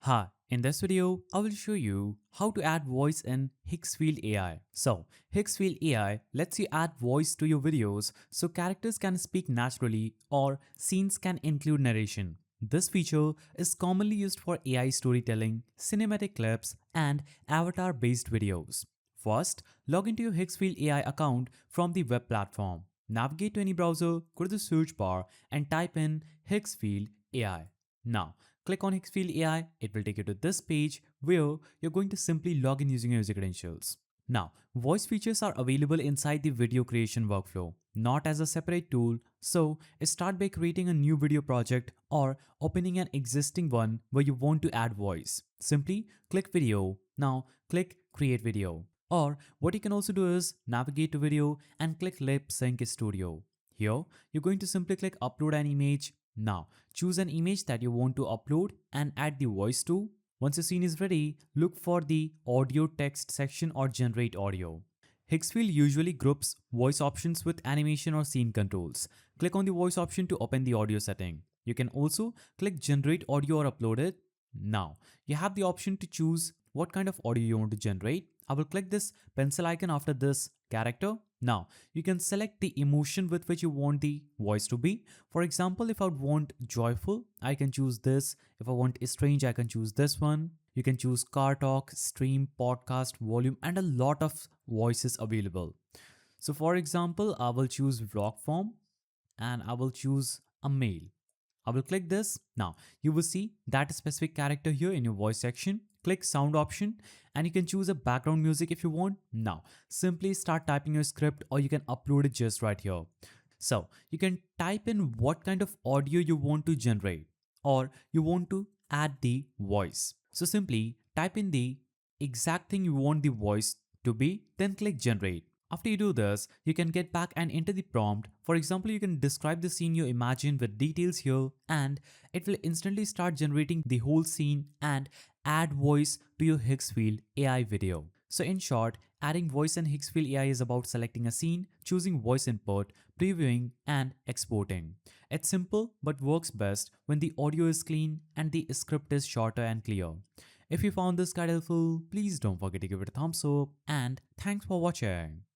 Hi, in this video, I will show you how to add voice in Higgsfield AI. So, Higgsfield AI lets you add voice to your videos so characters can speak naturally or scenes can include narration. This feature is commonly used for AI storytelling, cinematic clips, and avatar-based videos. First, log into your Higgsfield AI account from the web platform. Navigate to any browser, go to the search bar, and type in Higgsfield AI. Now, click on Higgsfield AI, it will take you to this page where you're going to simply log in using your user credentials. Now, voice features are available inside the video creation workflow, not as a separate tool, so start by creating a new video project or opening an existing one where you want to add voice. Simply click video, now click create video. Or what you can also do is navigate to video and click lip sync studio. Here, you're going to simply click upload an image. Now, choose an image that you want to upload and add the voice to. Once the scene is ready, look for the audio text section or generate audio. Higgsfield usually groups voice options with animation or scene controls. Click on the voice option to open the audio setting. You can also click generate audio or upload it. Now, you have the option to choose what kind of audio you want to generate. I will click this pencil icon after this character. Now, you can select the emotion with which you want the voice to be. For example, if I want joyful, I can choose this. If I want strange, I can choose this one. You can choose car talk, stream, podcast, volume, and a lot of voices available. So for example, I will choose vlog form and I will choose a male. I will click this. Now you will see that specific character here in your voice section. Click sound option and you can choose a background music if you want. Now simply start typing your script or you can upload it just right here. So you can type in what kind of audio you want to generate or you want to add the voice. So simply type in the exact thing you want the voice to be, then click generate. After you do this, you can get back and enter the prompt. For example, you can describe the scene you imagine with details here and it will instantly start generating the whole scene and add voice to your Higgsfield AI video. So in short, adding voice in Higgsfield AI is about selecting a scene, choosing voice input, previewing and exporting. It's simple but works best when the audio is clean and the script is shorter and clear. If you found this guide helpful, please don't forget to give it a thumbs up and thanks for watching.